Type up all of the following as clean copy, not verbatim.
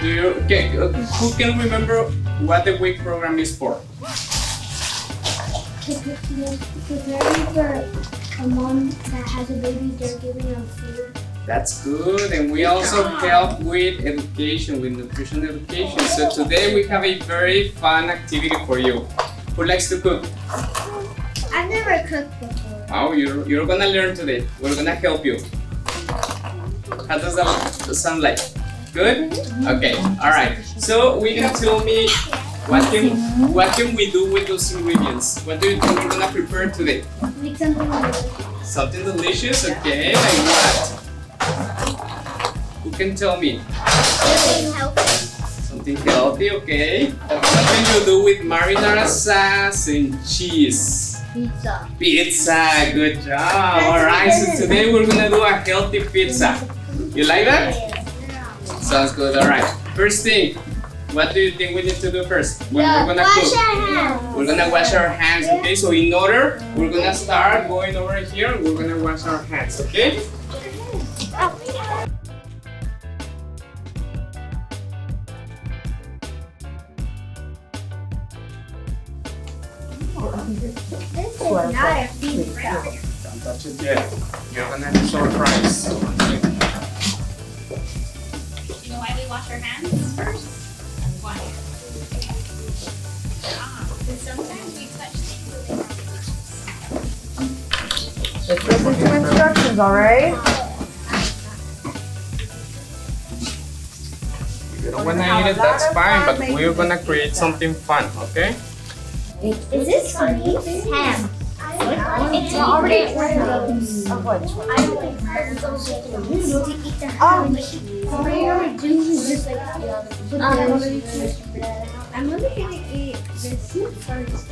Who can remember what the week program is for? Preparing for a mom that has a baby, they're giving them food. That's good, and we also help with education, with nutrition education. So today we have a very fun activity for you. Who likes to cook? I've never cooked before. Oh, you're gonna learn today. We're gonna help you. How does that sound like? Good? Okay, alright. So we can tell me what can we do with those ingredients? What do you think we're gonna prepare today? Make something delicious. Something delicious? Okay, like what? Who can tell me? Something healthy. Something healthy, okay. What can you do with marinara sauce and cheese? Pizza. Pizza, good job. Alright, so today we're gonna do a healthy pizza. You like that? Sounds good, alright. First thing, what do you think we need to do first? When we're gonna Wash cook? our hands. We're gonna wash our hands, okay? So in order, we're gonna start going over here. We're gonna wash our hands, okay? This is not a pizza. Don't touch it yet. You're gonna be surprised. You know why we wash our hands first? Why? Because sometimes we touch things with Let's listen to instructions, alright? If you don't wanna eat it, that's fine, but we're gonna create something fun, okay? Is this funny? Ham. It's already one of those. Of what? I don't like those. To eat the ham. Oh. So what you're gonna do is just like I'm really gonna eat this first.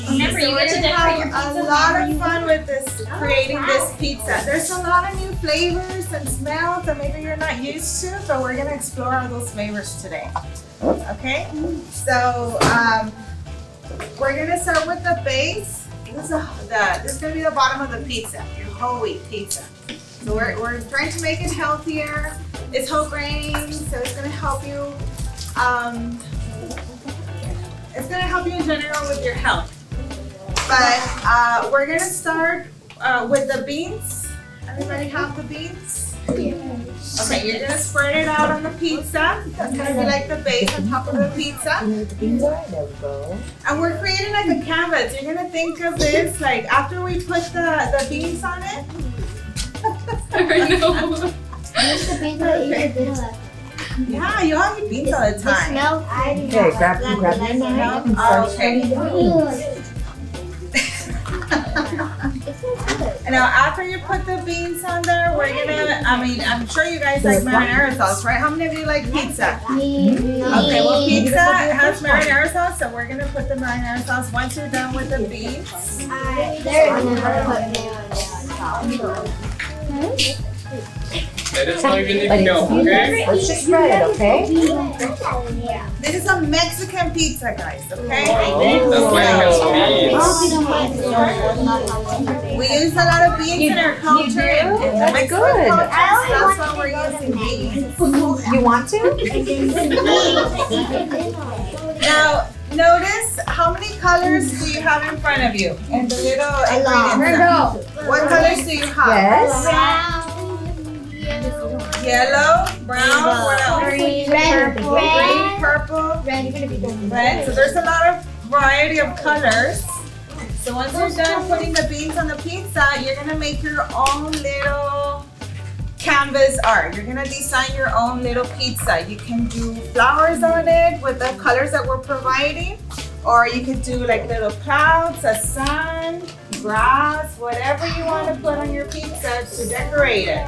Remember, you get to decorate your a pizza. lot of fun with this, creating this pizza. There's a lot of new flavors and smells that maybe you're not used to, but we're gonna explore all those flavors today. Okay? So we're gonna start with the base. This is gonna be the bottom of the pizza, your whole wheat pizza. So we're trying to make it healthier. It's whole grain, so it's gonna help you. It's gonna help you in general with your health. But we're gonna start with the beans. Everybody have the beans? Okay, you're gonna spread it out on the pizza. That's gonna be like the base on top of the pizza. There we go. And we're creating like a canvas. You're gonna think of this like after we put the beans on it. I know. Use the pizza, eat a bit of it. Yeah, you all eat beans all the The time. smell. Okay, grab your knife and start spreading the beans. Now after you put the beans on there, we're gonna, I'm sure you guys like marinara sauce, right? How many of you like pizza? Okay, well pizza has marinara sauce, so we're gonna put the marinara sauce once you're done with the beans. Let us know if you need help, okay? Let's just spread it, okay? This is a Mexican pizza, guys, okay? That's why it has beans. We use a lot of beans in our culture and the Mexican Good. culture, so that's why we're using beans. You want to? Now, notice how many colors do you have in front of you? And the little ingredients. What colors do you have? Yes. Yellow, brown, what else? Green, Green, purple, red. So there's a lot of variety of colors. So once you're done putting the beans on the pizza, you're gonna make your own little canvas art. You're gonna design your own little pizza. You can do flowers on it with the colors that we're providing, or you could do like little clouds, a sun, grass, whatever you want to put on your pizza to decorate it.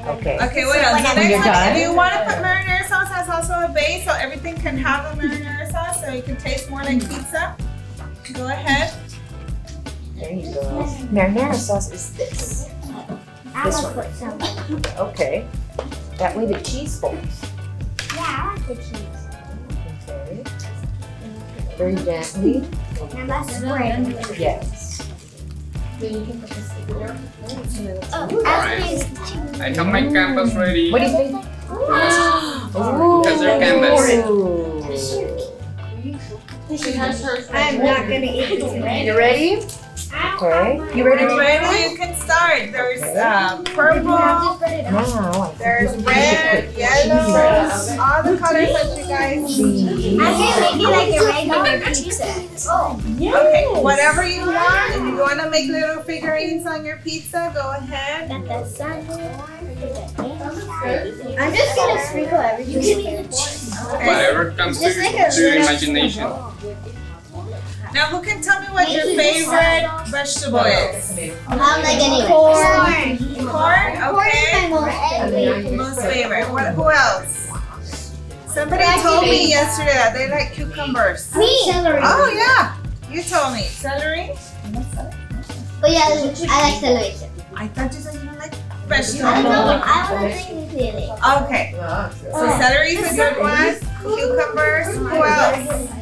Okay. Okay, what else? When you're done. If you want to put marinara sauce, that's also a base, so everything can have a marinara sauce, so it can taste more like pizza. Go ahead. There you go. Marinara sauce is this. This one. Okay. That way the cheese folds. Yeah, I like the cheese. Okay. Very gently. Now that's spread. Yes. I have my canvas ready. What do you think? Because they're canvas. I'm not gonna eat it today. You ready? Okay. You ready? You're ready? You can start. There's purple, Wow. there's red, yellow, all the colors that you guys see. I can make it like a regular pizza. Okay, whatever you want. If you want to make little figurines on your pizza, go ahead. Got the sun. I'm just gonna sprinkle everything. Whatever comes to your imagination. Now, who can tell me what your favorite vegetable is? I don't like any corn. Corn? Okay. Corn Most favorite. Who else? Somebody told me yesterday that they like cucumbers. Me. Celery. Oh, yeah. You told me. Celery? Oh yeah, I like celery. I thought you said you didn't like I don't know. vegetables. I don't like celery. Okay. So celery is a good one. Cucumbers. Who else?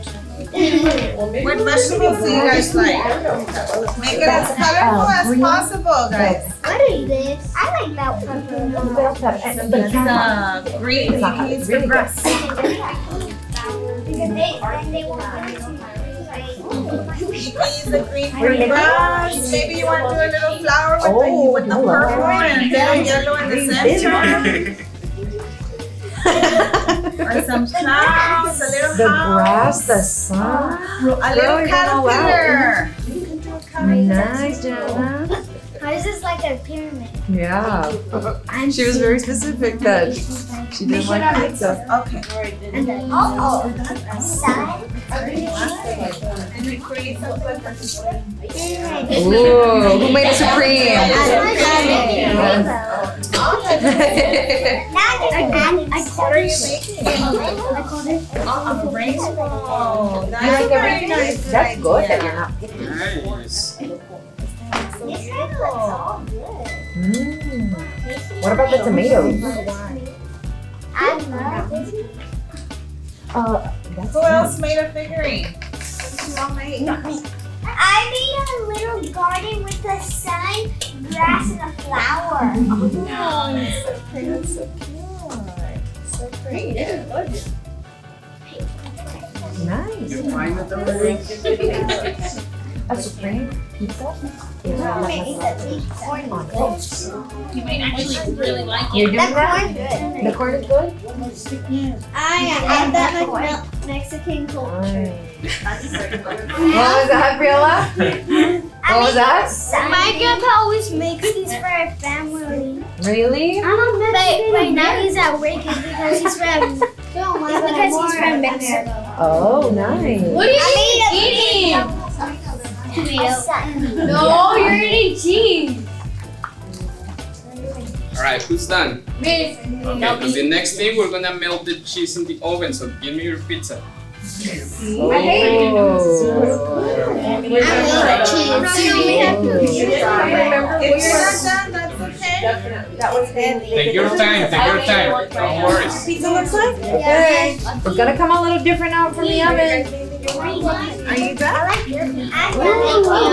What vegetables do you guys like? Make it as colorful as possible, guys. What is this? I like bell pepper. It's green beans for breast. Because they won't give it to me. You can use the green for breast. Maybe you want to do a little flower with the purple and a little yellow in the center. Or some clouds, a little The house. grass, the sun. A little caterpillar. Nice, Jenna. How is this like a pyramid? Yeah. She was very specific that she didn't like pizza. Okay. And then side. And you create some flippers. Ooh, who made a supreme? What are you making? A rainbow. That's very nice. That's good that you're not. Nice. Mm. What about the tomatoes? I love this. That's Who else made a figurine? What did you all make? I made a little garden with the sun, grass, and a flower. That's so cute. So creative. nice. You find it already? A supreme pizza? You might actually really like it. You're doing That that? corn good. The corn is good? I add that like Mexican culture. Nice. What was that, Priola? What was that? My grandpa always makes these for our family. Really? But now he's at work because he's from Mexico. Oh, nice. What are you eating? No, you're eating cheese. Alright, who's done? Me. Okay, because the next thing we're gonna melt the cheese in the oven, so give me your pizza. Oh. If you're not done, that's okay. Take your time, don't worry. Pizza looks like? Okay. It's gonna come a little different out from the oven. Are you done? We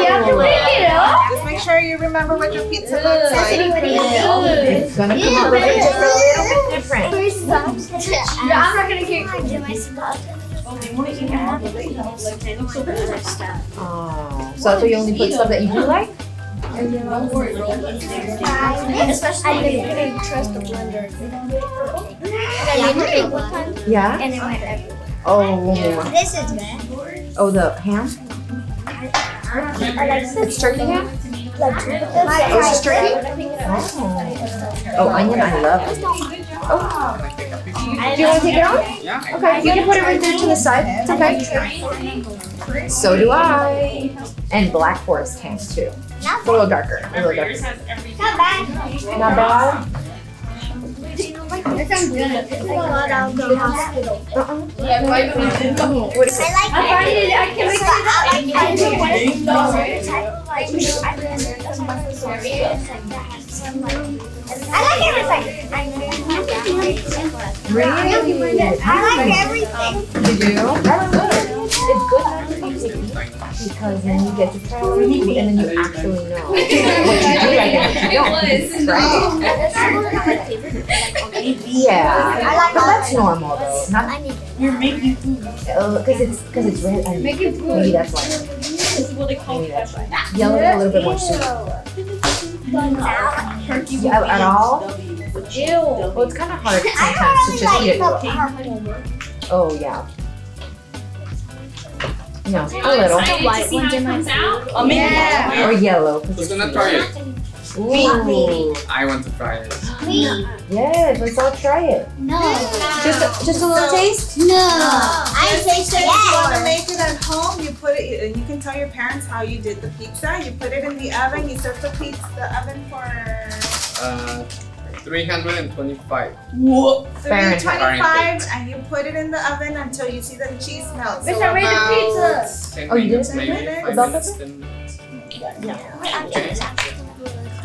have to wake it up. Just make sure you remember what your pizza looks like. It's gonna come out looking just a little bit different. I'm not gonna get Oh, so that's why you only put stuff that you do like? Especially I didn't trust the blender. Yeah? And it went everywhere. Oh, This is bad. oh, the ham? It's turkey ham? Oh, it's just turkey? Oh, onion, I love it. Oh. Do you want to take it off? Yeah. Okay, you can put it right there to the side. It's okay. So do I. And black forest ham too. It's a little darker. A little darker. Not bad. Not bad. This sounds good. I thought I'll go to the hospital. Uh-uh. I like it. I can make I like everything. Really? I like everything. You do? That's good. It's good. because then you get to try all the food and then you actually know what you do like and what you don't. Right? Yeah, but that's normal though. Not You're making food. because it's red. And Making food. maybe that's why. This is what they call it. Yellow is a little bit more sweet. Yeah, at all? Well, it's kind of hard sometimes to just eat it raw. Oh yeah. No, a little. Excited to see how it comes out? Yeah. Or yellow. Who's gonna try it? Ooh. I want to try it. Yes, let's all try it. No. Just a little taste? No. I say If you want to make it at home, you put it, and you can tell your parents how you did the pizza. You put it in the oven. You serve the oven for 325. What? 325, and you put it in the oven until you see the cheese melt. So Miss, I made the about pizza. 10 Oh, you did? minutes, maybe 5 About minutes, 10 minutes. Okay.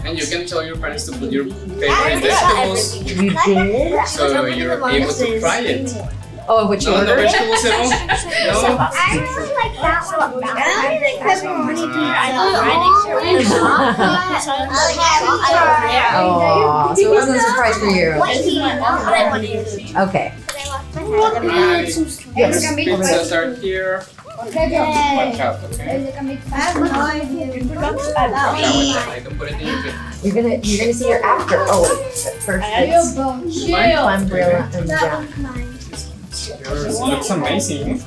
And you can tell your parents to put your favorite vegetables, You did? so you're able to try it. Oh, what you No, no ordered? vegetables at all? No? I really like that one. I don't think pepperoni Oh, so it wasn't a surprise for you. Okay. Alright, Yes. pizzas are here. Watch out, okay? I have no idea. Watch out, I don't put it in your bed. You're gonna see your after. Oh wait, but first it's umbrella and jam. Yours looks amazing.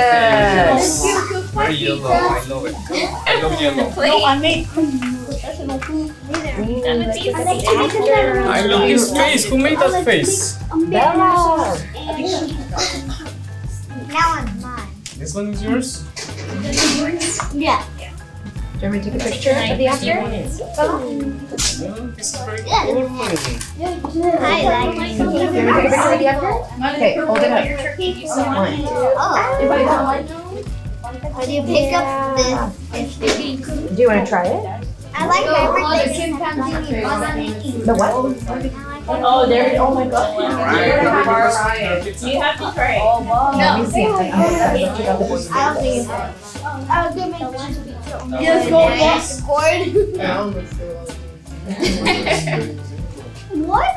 Delicious. Very yellow, I love it. I love yellow. No, I made professional food. I love this face. Who made that face? Bella. Now it's mine. This one is yours? Yeah. Do you want me to take a picture of the after? No, this is very Yeah. colorful. I like Do you want me to take a picture of the after? Okay, hold it up. One. Oh. How do you pick up this? Do you want to try it? I like everything. The what? Oh, there. Oh my god. Alright, You have to try it. Let me see. I check out the board. I don't think it's I'll give me just go What?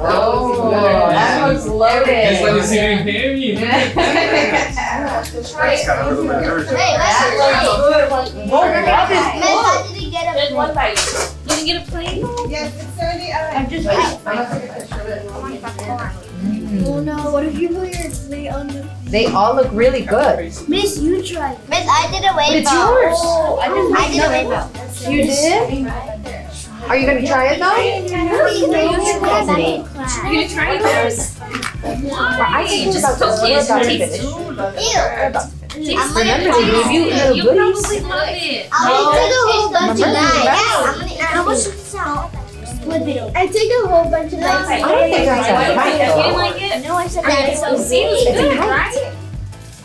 Oh, that looks loaded. This one is even heavy. It's got a little bit of everything. How did he get Just a one bite. You didn't get a plate? Yes, it's in the oven. I'm just Oh no, what if you put your plate on the They all look really good. Miss, you try. Miss, I did a But it's rainbow. yours. Oh, I did a rainbow. You did? Are you gonna try it though? You gonna try it first? I think we're about to finish. Ew. Remember, they gave you little You'll goodies. probably love it. I'll take a whole bunch of Remember, bites. How much is that? I take a whole bunch of bites. I don't think that's a You pint didn't though. like it? No, I said that is so See, it was It's a good, kite. right?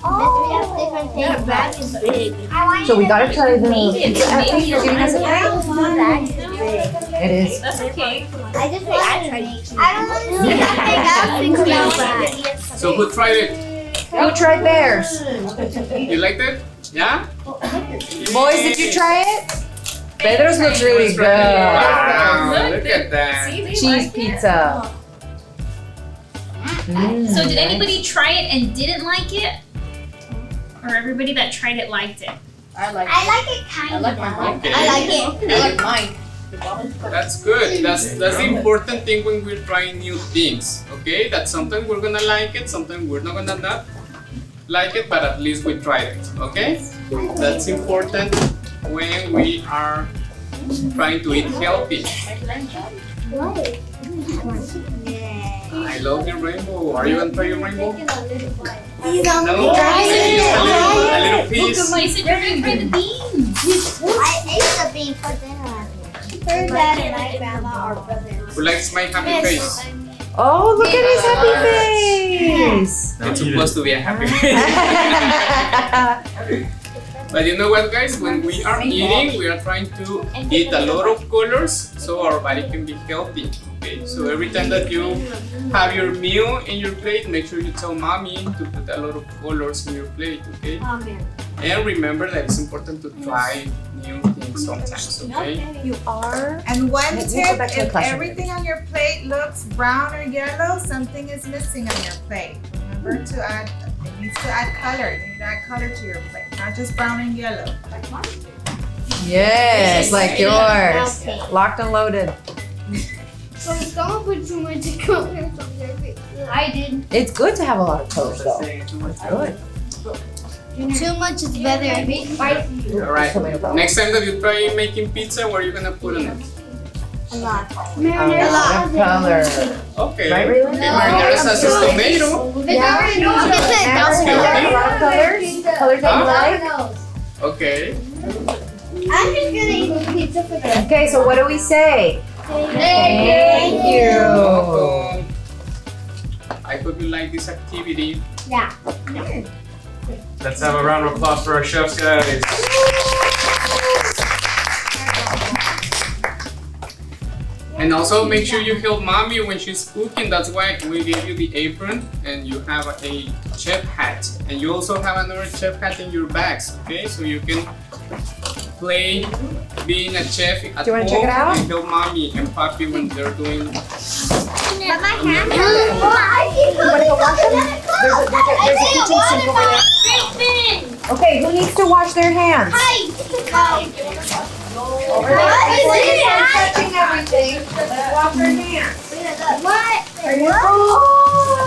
Oh, different bag is big. So we gotta try the pizza at least. You're giving us a Bag is big. It is. That's okay. I just I don't want to see anything else about that. So who tried it? Who tried theirs? You liked it? Yeah? Boys, did you try it? Pedro's looks really good. Wow, look at that. See, they Cheese like it. pizza. So did anybody try it and didn't like it? Or everybody that tried it liked it? I like it kind of. Okay. I like it. I like mine. That's good. That's the important thing when we're trying new things. Okay? That sometimes we're gonna like it, sometimes we're not gonna not like it, but at least we tried it. Okay? That's important when we are trying to eat healthy. What? I love your rainbow. Are you gonna try your rainbow? You don't No? try Just a little You piece. said you're gonna try the beans. I ate the bean for dinner. Her dad and my grandma are brothers. Who likes my happy face? Oh, look at his happy face. It's supposed to be a happy face. But you know what, guys? When we are eating, we are trying to eat a lot of colors so our body can be healthy. Okay, so every time that you have your meal in your plate, make sure you tell mommy to put a lot of colors in your plate. Okay, and remember that it's important to try new things sometimes. Okay. You are. And one Let's tip, go back to the if classroom. everything on your plate looks brown or yellow, something is missing on your plate. Remember to add, it needs to add color. You need to add color to your plate, not just brown and yellow. Yes, like yours. Okay. Locked and loaded. So don't put too much color. I did. It's good to have a lot of colors though. It's good. Too much is better. Alright, next time that you try making pizza, what are you gonna put on it? A lot. A lot of color. Okay. Right, really? Okay, marinara sauce is tomato. Yeah. A lot of colors. Colors that you like. Okay. I'm just gonna eat the pizza for them. Okay, so what do we say? Thank you. Welcome. I hope you like this activity. Yeah. Let's have a round of applause for our chefs, guys. And also make sure you help mommy when she's cooking. That's why we gave you the apron and you have a chef hat. And you also have another chef hat in your bags, okay? So you can play being a chef at Do you wanna home check it out? and help mommy and papi when they're doing. But my hand. You wanna go wash them? There's a kitchen sink over there. Okay, who needs to wash their hands? Over there. Before you start touching everything, let's wash our hands. What?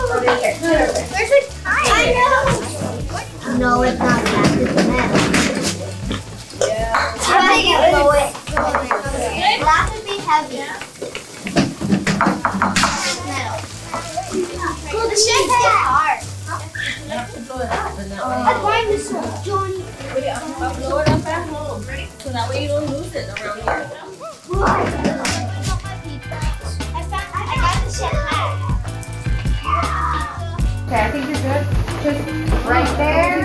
Over there. There's a tire. I know. No, it's not that. It's metal. Yeah. Try to blow it. That would be heavy. Metal. Well, the shape is hard. I'm trying this one, Johnny. I'll blow it up at home, so that way you don't lose it around here. I got the shape hat. Okay, I think you're good. Just right there.